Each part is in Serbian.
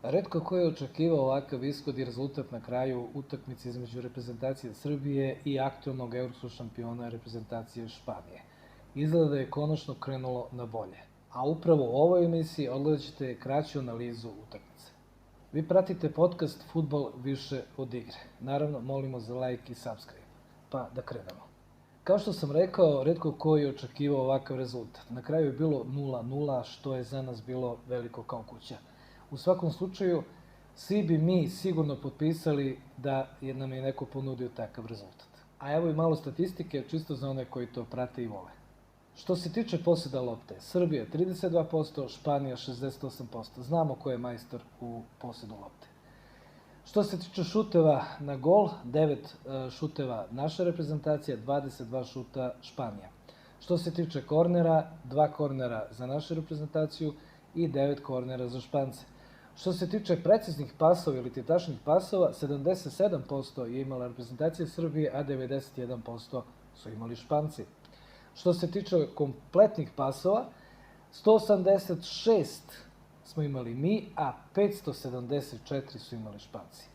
Retko ko je očekivao ovakav ishod i rezultat na kraju utakmice između reprezentacije Srbije i aktualnog evropskog šampiona reprezentacije Španije. Izgleda da je konačno krenulo na bolje. A upravo u ovoj emisiji odgledat ćete kraću analizu utakmice. Vi pratite podcast Futbol više od igre. Naravno, molimo za like i subscribe. Pa da krenemo. Kao što sam rekao, retko ko je očekivao ovakav rezultat. Na kraju je bilo 0-0, što je za nas bilo veliko kao kuća. U svakom slučaju, svi bi mi sigurno potpisali da nam je neko ponudio takav rezultat. A evo i malo statistike, čisto za one koji to prate i vole. Što se tiče posjeda lopte, Srbija 32%, Španija 68%. Znamo ko je majstor u posjedu lopte. Što se tiče šuteva na gol, 9 šuteva naša reprezentacija, 22 šuta Španija. Što se tiče kornera, 2 kornera za našu reprezentaciju i 9 kornera za Špance. Što se tiče preciznih pasova ili tačnih pasova, 77% je imala reprezentacija Srbije, a 91% su imali Španci. Što se tiče kompletnih pasova, 186 smo imali mi, a 574 su imali Španci.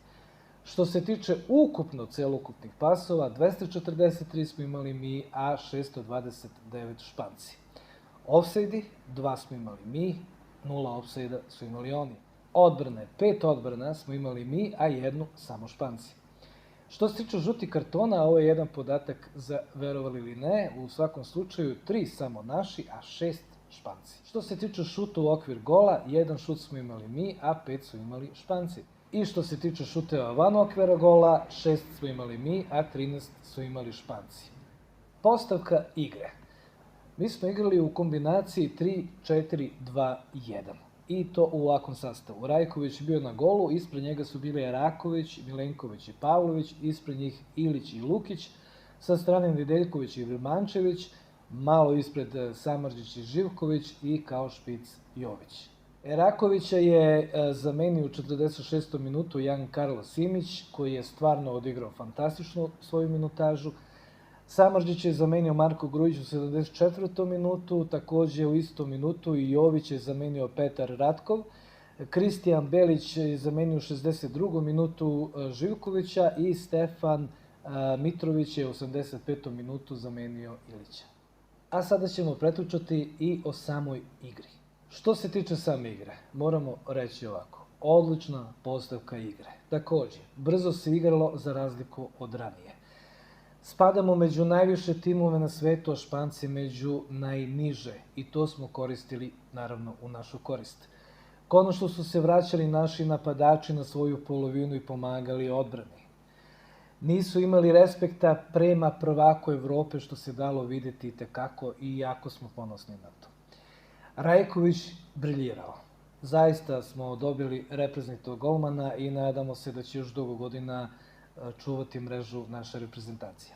Što se tiče ukupno celokupnih pasova, 243 smo imali mi, a 629 Španci. Ofsajdi, 2 smo imali mi, 0 ofsajda su imali oni. Odbrane, 5 odbrana smo imali mi, a 1 samo Španci. Što se tiče žutih kartona, ovo je jedan podatak za verovali ili ne, u svakom slučaju 3 samo naši, a 6 Španci. Što se tiče šuta u okvir gola, 1 šut smo imali mi, a 5 su imali Španci. I što se tiče šuteva van okvira gola, 6 smo imali mi, a 13 su imali Španci. Postavka igre. Mi smo igrali u kombinaciji 3-4-2-1. I to u ovakvom sastavu. Rajković je bio na golu, ispred njega su bili Raković, Milenković i Pavlović, ispred njih Ilić i Lukić, sa strane Nedeljković i Vrmančević, malo ispred Samardžić i Živković i kao špic Jović. Rakovića je zamenio u 46. minutu Jan Carlos Simić, koji je stvarno odigrao fantastičnu svoju minutažu. Samardžić je zamenio Marko Grujić u 74. minutu, takođe u istom minutu i Jović je zamenio Petar Ratkov. Kristijan Belić je zamenio u 62. minutu Živkovića i Stefan Mitrović je u 85. minutu zamenio Ilića. A sada ćemo pretučati i o samoj igri. Što se tiče same igre, moramo reći ovako. Odlična postavka igre. Takođe, brzo se igralo za razliku od ranije. Spadamo među najviše timove na svetu, a Španci među najniže i to smo koristili, naravno, u našu korist. Konačno su se vraćali naši napadači na svoju polovinu i pomagali odbrani. Nisu imali respekta prema prvaku Evrope, što se dalo videti itekako i jako smo ponosni na to. Rajković briljirao. Zaista smo dobili reprezentativnog golmana i nadamo se da će još dugo godina čuvati mrežu naše reprezentacije.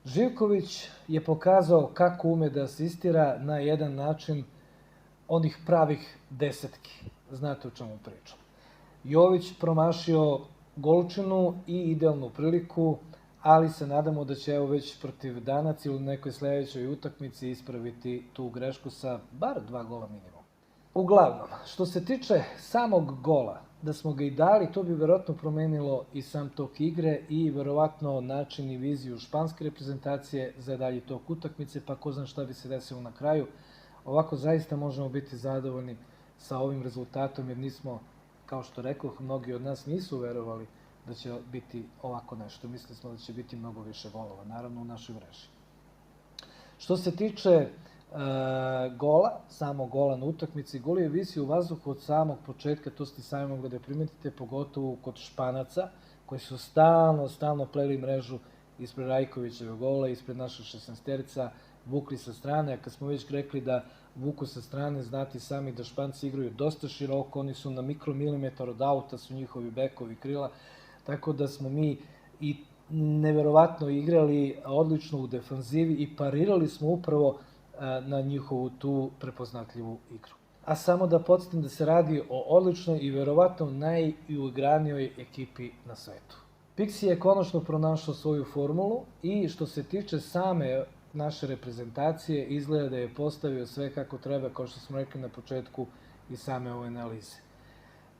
Živković je pokazao kako ume da asistira na jedan način onih pravih desetki. Znate o čemu pričam. Jović promašio golčinu i idealnu priliku, ali se nadamo da će evo već protiv Danac ili nekoj sledećoj utakmici ispraviti tu grešku sa bar 2 gola minimum. Uglavnom, što se tiče samog gola, da smo ga i dali, to bi verovatno promenilo i sam tok igre i verovatno način i viziju španske reprezentacije za dalji tok utakmice, pa ko zna šta bi se desilo na kraju. Ovako zaista možemo biti zadovoljni sa ovim rezultatom, jer nismo, kao što rekoh, mnogi od nas nisu verovali da će biti ovako nešto. Mislili smo da će biti mnogo više golova, naravno u našoj mreži. Što se tiče gola, samog gola na utakmici, gol je visio u vazduhu od samog početka, to ste sami mogli da primetite, pogotovo kod Španaca, koji su stalno pleli mrežu ispred Rajkovićeva gola, ispred naša 16-terica, vukli sa strane, a kad smo već rekli da vuku sa strane, znate sami da Španci igraju dosta široko, oni su na mikromilimetar od auta, su njihovi bekovi krila, tako da smo mi i neverovatno igrali odlično u defanzivi i parirali smo upravo na njihovu tu prepoznatljivu igru. A samo da podsjetim da se radi o odličnoj i verovatno najuigranijoj ekipi na svetu. Pixi je konačno pronašao svoju formulu i što se tiče same naše reprezentacije, izgleda da je postavio sve kako treba, kao što smo rekli na početku i same ove analize.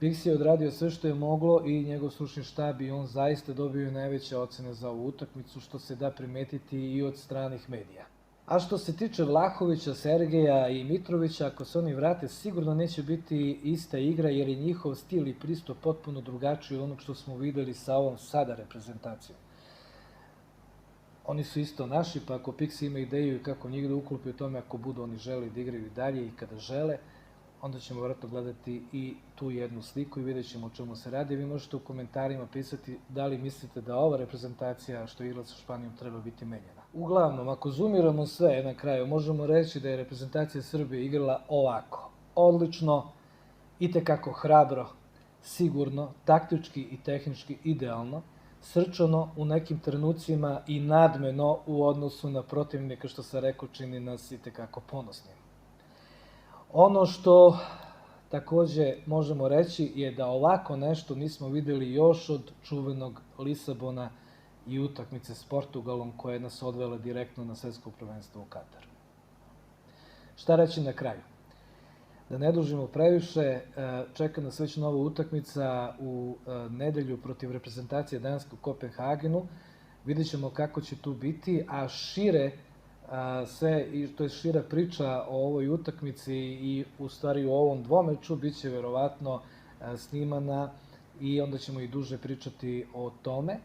Pixi je odradio sve što je moglo i njegov stručni štab i on zaista dobio najveće ocene za ovu utakmicu, što se da primetiti i od stranih medija. A što se tiče Vlahovića, Sergeja i Mitrovića, ako se oni vrate, sigurno neće biti ista igra, jer je njihov stil i pristup potpuno drugačiji od onog što smo videli sa ovom sada reprezentacijom. Oni su isto naši, pa ako Pixi ima ideju i kako njih da uklopi u tome, ako budu oni želi da igraju i dalje i kada žele, onda ćemo vjerojatno gledati i tu jednu sliku i vidjet ćemo o čemu se radi. Vi možete u komentarima pisati da li mislite da ova reprezentacija što je igrala sa Španijom treba biti menjena. Uglavnom, ako zoomiramo sve na kraju, možemo reći da je reprezentacija Srbije igrala ovako. Odlično, itekako hrabro, sigurno, taktički i tehnički idealno, srčano u nekim trenucima i nadmeno u odnosu na protivnika, što sam rekao, čini nas itekako ponosnim. Ono što takođe možemo reći je da ovako nešto nismo videli još od čuvenog Lisabona i utakmice s Portugalom koja je nas odvela direktno na svetsko prvenstvo u Kataru. Šta reći na kraju? Da ne dužimo previše, čeka nas već nova utakmica u nedelju protiv reprezentacije Danske u Kopenhagenu. Vidjet ćemo kako će tu biti, a šire to je šira priča o ovoj utakmici i u stvari u ovom dvomeču biće verovatno snimana i onda ćemo i duže pričati o tome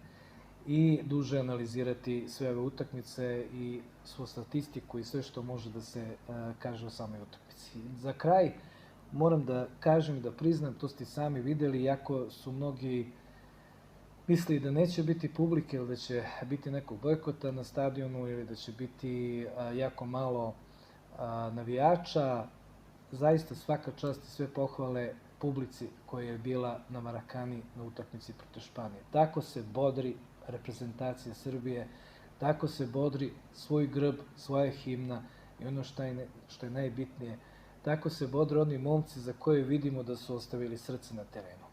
i duže analizirati sve ove utakmice i svu statistiku i sve što može da se kaže o samoj utakmici. Za kraj moram da kažem i da priznam, to ste sami videli, iako su mnogi misli da neće biti publike ili da će biti nekog bojkota na stadionu ili da će biti jako malo navijača, zaista svaka čast i sve pohvale publici koja je bila na Marakani na utakmici protiv Španije. Tako se bodri reprezentacija Srbije, tako se bodri svoj grb, svoja himna i ono što je najbitnije, tako se bodre oni momci za koje vidimo da su ostavili srce na terenu.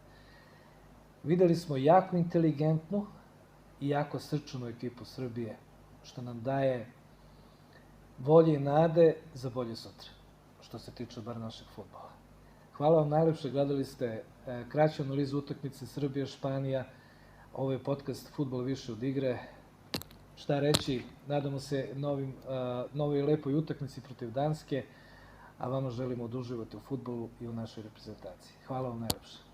Videli smo jako inteligentnu i jako srčanu ekipu Srbije, što nam daje volje i nade za bolje sutra, što se tiče bar našeg fudbala. Hvala vam najlepše, gledali ste kraću analizu utakmice Srbija-Španija, ovo je podcast Fudbal više od igre. Šta reći, nadamo se novoj lepoj utakmici protiv Danske, a vama želimo da uživate u fudbalu i u našoj reprezentaciji. Hvala vam najlepše.